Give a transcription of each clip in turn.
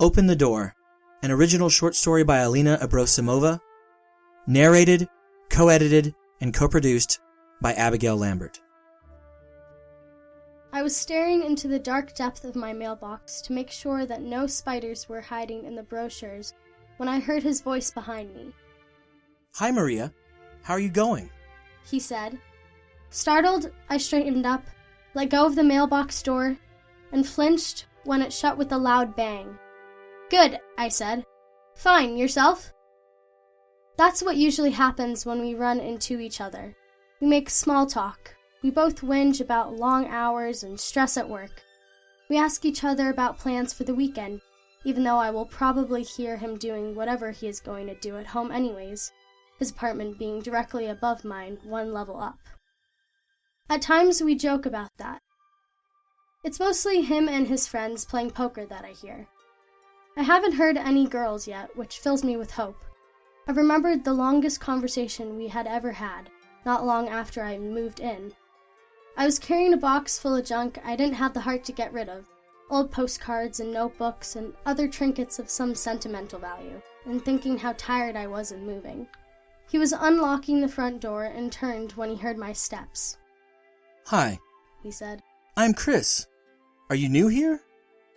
Open the Door, an original short story by Alena Abrosimova, narrated, co-edited, and co-produced by Abigail Lambert. I was staring into the dark depth of my mailbox to make sure that no spiders were hiding in the brochures when I heard his voice behind me. "Hi, Maria. How are you going?" He said. Startled, I straightened up, let go of the mailbox door, and flinched when it shut with a loud bang. "Good," I said. "Fine, yourself?" That's what usually happens when we run into each other. We make small talk. We both whinge about long hours and stress at work. We ask each other about plans for the weekend, even though I will probably hear him doing whatever he is going to do at home anyways, his apartment being directly above mine, one level up. At times we joke about that. It's mostly him and his friends playing poker that I hear. I haven't heard any girls yet, which fills me with hope. I remembered the longest conversation we had ever had, not long after I moved in. I was carrying a box full of junk I didn't have the heart to get rid of, old postcards and notebooks and other trinkets of some sentimental value, and thinking how tired I was of moving. He was unlocking the front door and turned when he heard my steps. "Hi," he said. "I'm Chris. Are you new here?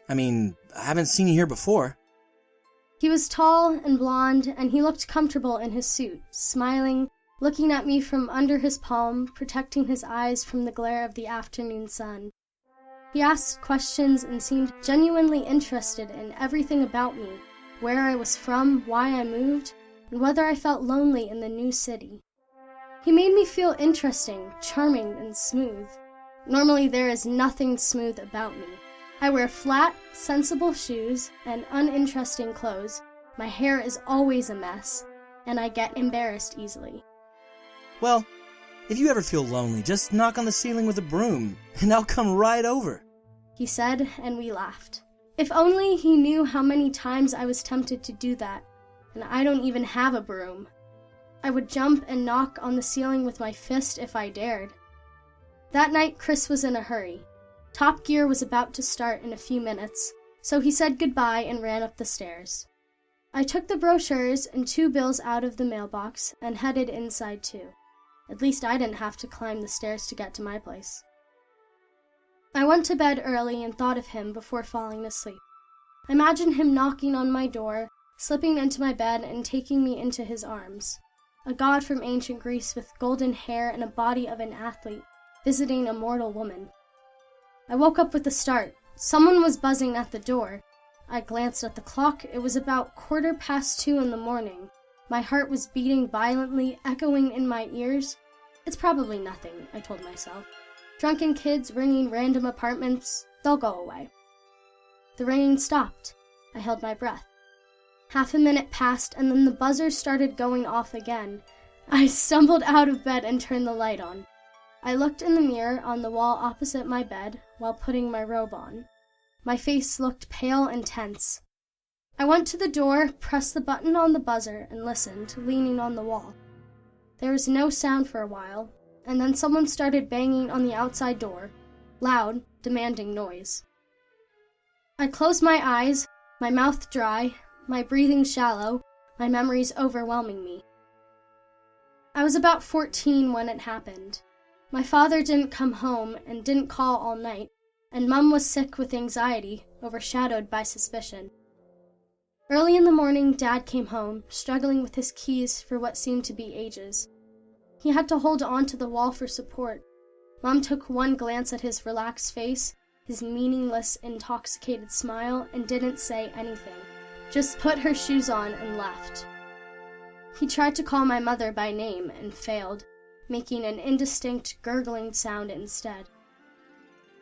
I haven't seen you here before." He was tall and blonde, and he looked comfortable in his suit, smiling, looking at me from under his palm, protecting his eyes from the glare of the afternoon sun. He asked questions and seemed genuinely interested in everything about me, where I was from, why I moved, and whether I felt lonely in the new city. He made me feel interesting, charming, and smooth. Normally there is nothing smooth about me. I wear flat, sensible shoes and uninteresting clothes. My hair is always a mess, and I get embarrassed easily. "Well, if you ever feel lonely, just knock on the ceiling with a broom, and I'll come right over," he said, and we laughed. If only he knew how many times I was tempted to do that, and I don't even have a broom. I would jump and knock on the ceiling with my fist if I dared. That night, Chris was in a hurry. Top Gear was about to start in a few minutes, so he said goodbye and ran up the stairs. I took the brochures and 2 bills out of the mailbox and headed inside too. At least I didn't have to climb the stairs to get to my place. I went to bed early and thought of him before falling asleep. I imagined him knocking on my door, slipping into my bed and taking me into his arms. A god from ancient Greece with golden hair and a body of an athlete, visiting a mortal woman. I woke up with a start. Someone was buzzing at the door. I glanced at the clock. It was about 2:15 in the morning. My heart was beating violently, echoing in my ears. It's probably nothing, I told myself. Drunken kids ringing random apartments, they'll go away. The ringing stopped. I held my breath. Half a minute passed, and then the buzzer started going off again. I stumbled out of bed and turned the light on. I looked in the mirror on the wall opposite my bed while putting my robe on. My face looked pale and tense. I went to the door, pressed the button on the buzzer, and listened, leaning on the wall. There was no sound for a while, and then someone started banging on the outside door, loud, demanding noise. I closed my eyes, my mouth dry, my breathing shallow, my memories overwhelming me. I was about 14 when it happened. My father didn't come home and didn't call all night, and Mum was sick with anxiety, overshadowed by suspicion. Early in the morning, Dad came home, struggling with his keys for what seemed to be ages. He had to hold on to the wall for support. Mum took one glance at his relaxed face, his meaningless, intoxicated smile, and didn't say anything. Just put her shoes on and left. He tried to call my mother by name and failed, making an indistinct, gurgling sound instead.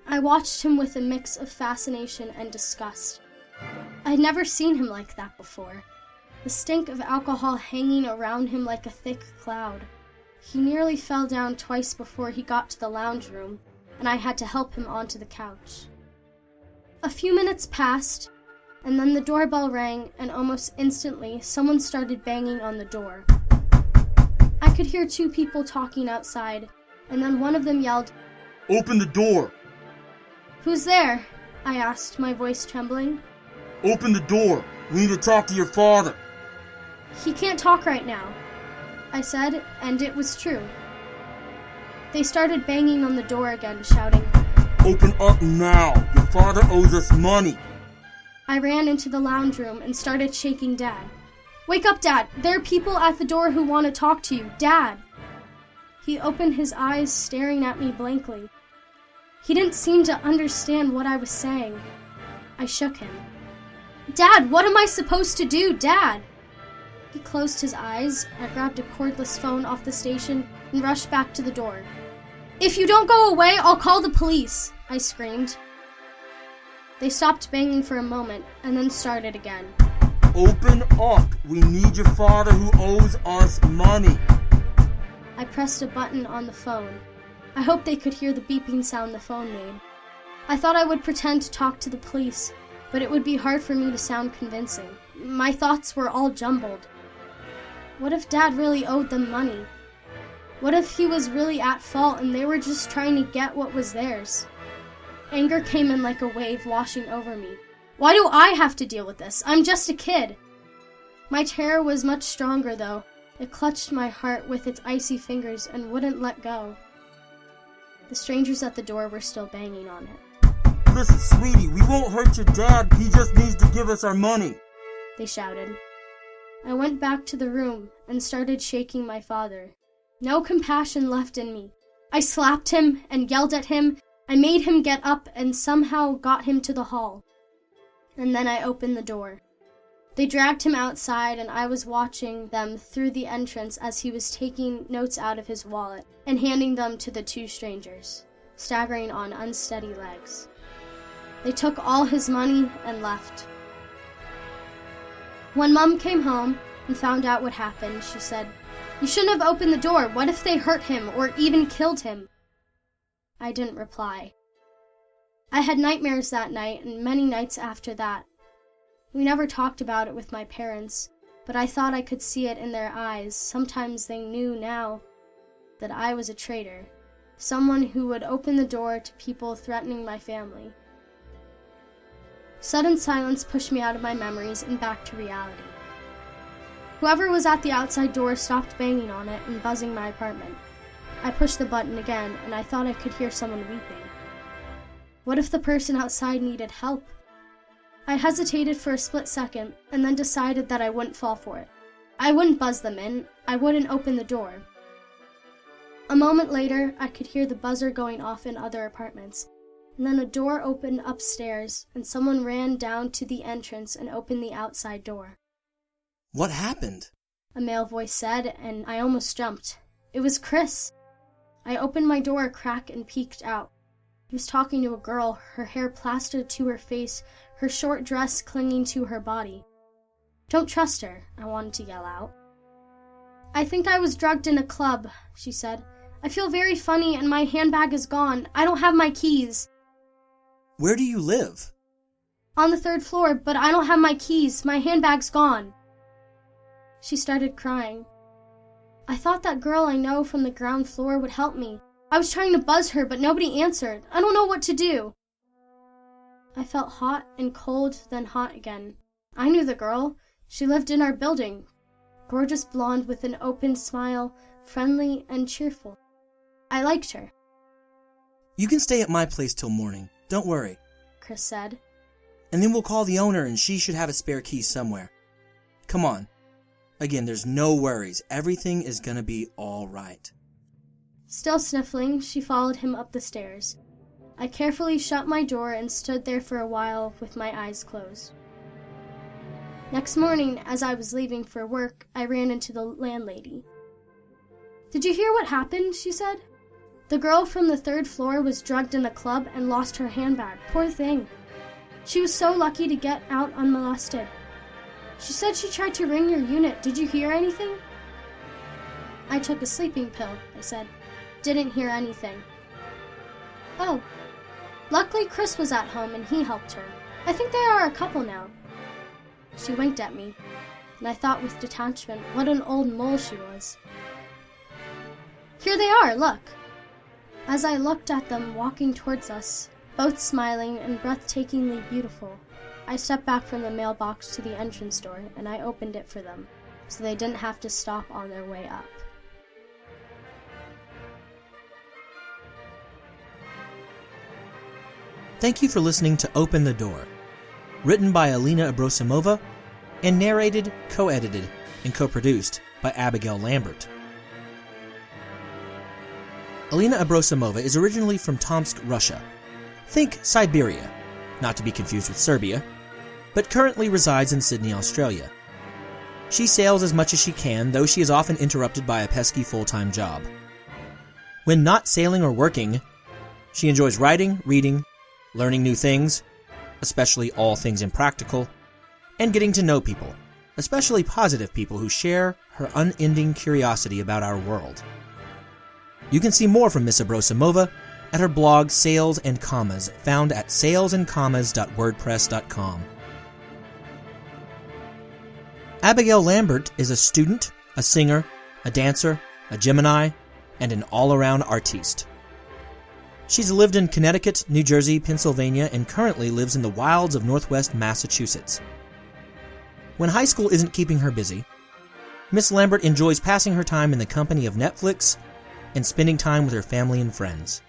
I watched him with a mix of fascination and disgust. I had never seen him like that before. The stink of alcohol hanging around him like a thick cloud. He nearly fell down twice before he got to the lounge room, and I had to help him onto the couch. A few minutes passed, and then the doorbell rang, and almost instantly someone started banging on the door. I could hear 2 people talking outside, and then one of them yelled, "Open the door!" "Who's there?" I asked, my voice trembling. Open the door. We need to talk to your father. He can't talk right now, I said, and it was true. They started banging on the door again, shouting, Open up now. Your father owes us money. I ran into the lounge room and started shaking Dad. Wake up, Dad! There are people at the door who want to talk to you. Dad! He opened his eyes, staring at me blankly. He didn't seem to understand what I was saying. I shook him. Dad, what am I supposed to do? Dad! He closed his eyes. I grabbed a cordless phone off the station and rushed back to the door. If you don't go away, I'll call the police, I screamed. They stopped banging for a moment and then started again. Open up. We need your father who owes us money. I pressed a button on the phone. I hoped they could hear the beeping sound the phone made. I thought I would pretend to talk to the police, but it would be hard for me to sound convincing. My thoughts were all jumbled. What if Dad really owed them money? What if he was really at fault and they were just trying to get what was theirs? Anger came in like a wave washing over me. Why do I have to deal with this? I'm just a kid. My terror was much stronger, though. It clutched my heart with its icy fingers and wouldn't let go. The strangers at the door were still banging on it. Listen, sweetie, we won't hurt your dad. He just needs to give us our money. They shouted. I went back to the room and started shaking my father. No compassion left in me. I slapped him and yelled at him. I made him get up and somehow got him to the hall. And then I opened the door. They dragged him outside and I was watching them through the entrance as he was taking notes out of his wallet and handing them to the two strangers, staggering on unsteady legs. They took all his money and left. When Mom came home and found out what happened, she said, "You shouldn't have opened the door. What if they hurt him or even killed him?" I didn't reply. I had nightmares that night and many nights after that. We never talked about it with my parents, but I thought I could see it in their eyes. Sometimes they knew now that I was a traitor, someone who would open the door to people threatening my family. Sudden silence pushed me out of my memories and back to reality. Whoever was at the outside door stopped banging on it and buzzing my apartment. I pushed the button again, and I thought I could hear someone weeping. What if the person outside needed help? I hesitated for a split second, and then decided that I wouldn't fall for it. I wouldn't buzz them in. I wouldn't open the door. A moment later, I could hear the buzzer going off in other apartments, and then a door opened upstairs, and someone ran down to the entrance and opened the outside door. What happened? A male voice said, and I almost jumped. It was Chris. I opened my door a crack and peeked out. He was talking to a girl, her hair plastered to her face, her short dress clinging to her body. "Don't trust her," I wanted to yell out. "I think I was drugged in a club," she said. "I feel very funny and my handbag is gone. I don't have my keys." Where do you live? "On the 3rd floor, but I don't have my keys. My handbag's gone." She started crying. I thought that girl I know from the ground floor would help me. I was trying to buzz her, but nobody answered. I don't know what to do. I felt hot and cold, then hot again. I knew the girl. She lived in our building. Gorgeous blonde with an open smile, friendly and cheerful. I liked her. You can stay at my place till morning. Don't worry, Chris said. And then we'll call the owner and she should have a spare key somewhere. Come on. Again, there's no worries. Everything is gonna be all right. Still sniffling, she followed him up the stairs. I carefully shut my door and stood there for a while with my eyes closed. Next morning, as I was leaving for work, I ran into the landlady. "Did you hear what happened?" she said. "The girl from the 3rd floor was drugged in a club and lost her handbag. Poor thing. She was so lucky to get out unmolested. She said she tried to ring your unit. Did you hear anything?" "I took a sleeping pill," I said. "Didn't hear anything." "Oh. Luckily Chris was at home and he helped her. I think they are a couple now." She winked at me, and I thought with detachment what an old mole she was. "Here they are, look." As I looked at them walking towards us, both smiling and breathtakingly beautiful, I stepped back from the mailbox to the entrance door, and I opened it for them, so they didn't have to stop on their way up. Thank you for listening to Open the Door, written by Alena Abrosimova and narrated, co-edited, and co-produced by Abigail Lambert. Alena Abrosimova is originally from Tomsk, Russia. Think Siberia, not to be confused with Serbia, but currently resides in Sydney, Australia. She sails as much as she can, though she is often interrupted by a pesky full-time job. When not sailing or working, she enjoys writing, reading, learning new things, especially all things impractical, and getting to know people, especially positive people who share her unending curiosity about our world. You can see more from Miss Abrosimova at her blog Sales and Commas, found at salesandcommas.wordpress.com. Abigail Lambert is a student, a singer, a dancer, a Gemini, and an all-around artiste. She's lived in Connecticut, New Jersey, Pennsylvania, and currently lives in the wilds of Northwest Massachusetts. When high school isn't keeping her busy, Miss Lambert enjoys passing her time in the company of Netflix and spending time with her family and friends.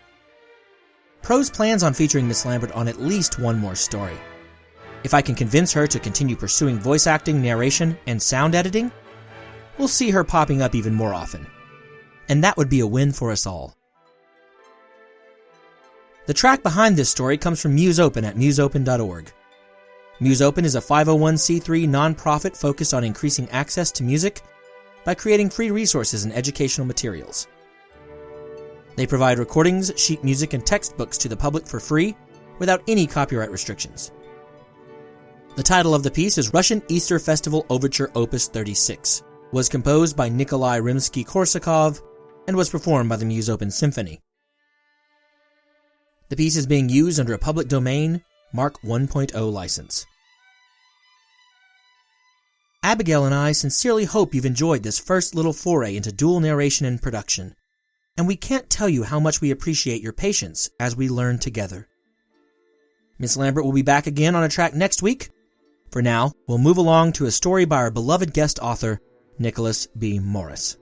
Prose plans on featuring Miss Lambert on at least one more story. If I can convince her to continue pursuing voice acting, narration, and sound editing, we'll see her popping up even more often. And that would be a win for us all. The track behind this story comes from Muse Open at museopen.org. Muse Open is a 501c3 nonprofit focused on increasing access to music by creating free resources and educational materials. They provide recordings, sheet music, and textbooks to the public for free without any copyright restrictions. The title of the piece is Russian Easter Festival Overture Opus 36, was composed by Nikolai Rimsky-Korsakov, and was performed by the Muse Open Symphony. The piece is being used under a public domain Mark 1.0 license. Abigail and I sincerely hope you've enjoyed this first little foray into dual narration and production, and we can't tell you how much we appreciate your patience as we learn together. Miss Lambert will be back again on a track next week. For now, we'll move along to a story by our beloved guest author, Nicholas B. Morris.